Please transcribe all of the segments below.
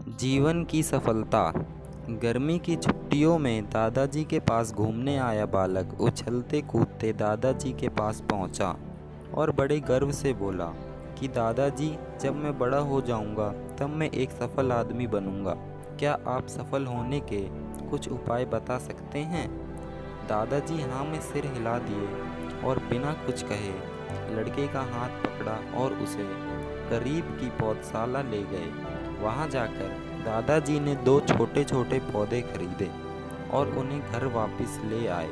जीवन की सफलता। गर्मी की छुट्टियों में दादाजी के पास घूमने आया बालक उछलते कूदते दादाजी के पास पहुंचा और बड़े गर्व से बोला कि दादाजी, जब मैं बड़ा हो जाऊंगा तब मैं एक सफल आदमी बनूंगा। क्या आप सफल होने के कुछ उपाय बता सकते हैं? दादाजी हाँ में सिर हिला दिए और बिना कुछ कहे लड़के का हाथ पकड़ा और उसे करीब की पौधशाला ले गए। वहाँ जाकर दादाजी ने 2 छोटे छोटे पौधे खरीदे और उन्हें घर वापस ले आए।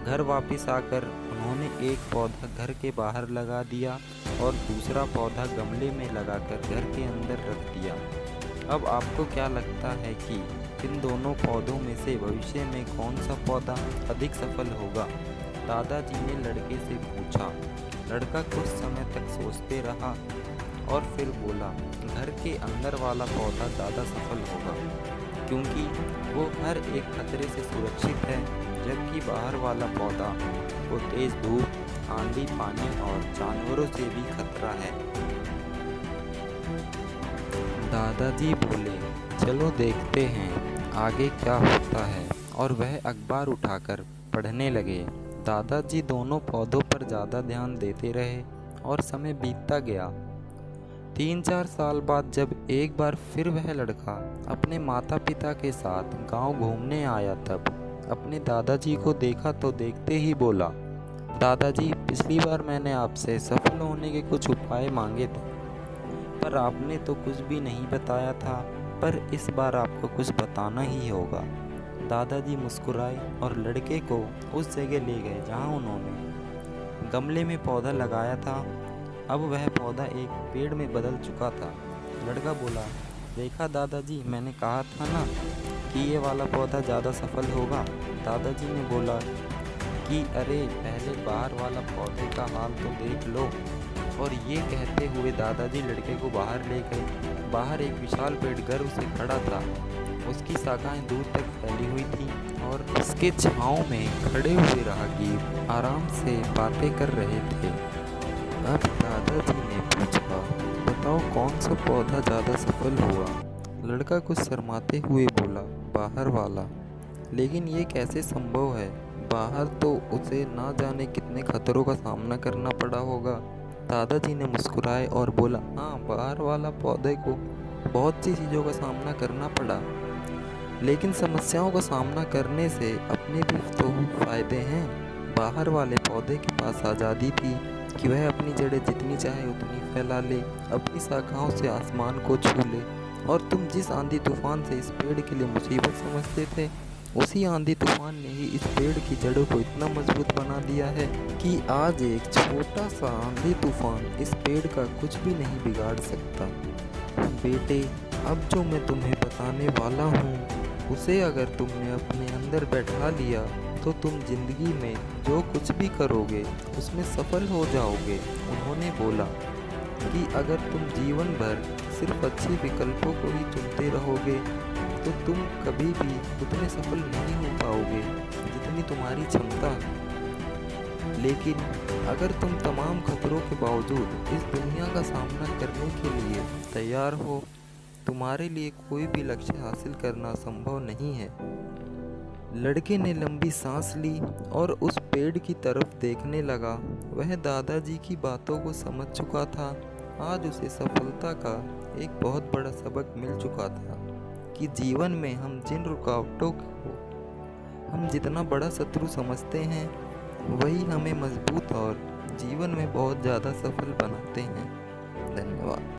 घर वापस आकर उन्होंने एक पौधा घर के बाहर लगा दिया और दूसरा पौधा गमले में लगाकर घर के अंदर रख दिया। अब आपको क्या लगता है कि इन दोनों पौधों में से भविष्य में कौन सा पौधा अधिक सफल होगा? दादाजी ने लड़के से पूछा। लड़का कुछ समय तक सोचते रहा और फिर बोला, घर के अंदर वाला पौधा ज़्यादा सफल होगा क्योंकि वो हर एक खतरे से सुरक्षित है, जबकि बाहर वाला पौधा वो तेज़ धूप, आंधी, पानी और जानवरों से भी खतरा है। दादाजी बोले, चलो देखते हैं आगे क्या होता है, और वह अखबार उठाकर पढ़ने लगे। दादाजी दोनों पौधों पर ज़्यादा ध्यान देते रहे और समय बीतता गया। 3-4 साल बाद जब एक बार फिर वह लड़का अपने माता पिता के साथ गांव घूमने आया, तब अपने दादाजी को देखा तो देखते ही बोला, दादाजी, पिछली बार मैंने आपसे सफल होने के कुछ उपाय मांगे थे, पर आपने तो कुछ भी नहीं बताया था, पर इस बार आपको कुछ बताना ही होगा। दादाजी मुस्कुराए और लड़के को उस जगह ले गए जहां उन्होंने गमले में पौधा लगाया था। अब वह पौधा एक पेड़ में बदल चुका था। लड़का बोला, देखा दादाजी, मैंने कहा था ना कि ये वाला पौधा ज़्यादा सफल होगा। दादाजी ने बोला कि अरे, पहले बाहर वाला पौधे का हाल तो देख लो। और ये कहते हुए दादाजी लड़के को बाहर ले गए। बाहर एक विशाल पेड़ गर्व से खड़ा था। उसकी शाखाएं दूर तक फैली हुई थी और उसके छांव में खड़े हुए राहगीर आराम से बातें कर रहे थे। अब दादाजी ने पूछा, बताओ कौन सा पौधा ज़्यादा सफल हुआ? लड़का कुछ शर्माते हुए बोला, बाहर वाला। लेकिन ये कैसे संभव है? बाहर तो उसे ना जाने कितने खतरों का सामना करना पड़ा होगा। दादाजी ने मुस्कुराए और बोला, हाँ, बाहर वाला पौधे को बहुत सी चीज़ों का सामना करना पड़ा, लेकिन समस्याओं का सामना करने से अपने भी तो फायदे हैं। बाहर वाले पौधे के पास आज़ादी थी कि वह अपनी जड़ें जितनी चाहे उतनी फैला ले, अपनी शाखाओं से आसमान को छू ले। और तुम जिस आंधी तूफान से इस पेड़ के लिए मुसीबत समझते थे, उसी आंधी तूफान ने ही इस पेड़ की जड़ों को इतना मजबूत बना दिया है कि आज एक छोटा सा आंधी तूफान इस पेड़ का कुछ भी नहीं बिगाड़ सकता। बेटे, अब जो मैं तुम्हें बताने वाला हूँ, उसे अगर तुमने अपने अंदर बैठा लिया तो तुम जिंदगी में जो कुछ भी करोगे उसमें सफल हो जाओगे। उन्होंने बोला कि अगर तुम जीवन भर सिर्फ अच्छे विकल्पों को ही चुनते रहोगे तो तुम कभी भी उतने सफल नहीं हो पाओगे जितनी तुम्हारी क्षमता है। लेकिन अगर तुम तमाम खतरों के बावजूद इस दुनिया का सामना करने के लिए तैयार हो, तुम्हारे लिए कोई भी लक्ष्य हासिल करना संभव नहीं है। लड़के ने लंबी सांस ली और उस पेड़ की तरफ देखने लगा। वह दादाजी की बातों को समझ चुका था। आज उसे सफलता का एक बहुत बड़ा सबक मिल चुका था कि जीवन में हम जिन रुकावटों को हम जितना बड़ा शत्रु समझते हैं, वही हमें मजबूत और जीवन में बहुत ज़्यादा सफल बनाते हैं। धन्यवाद।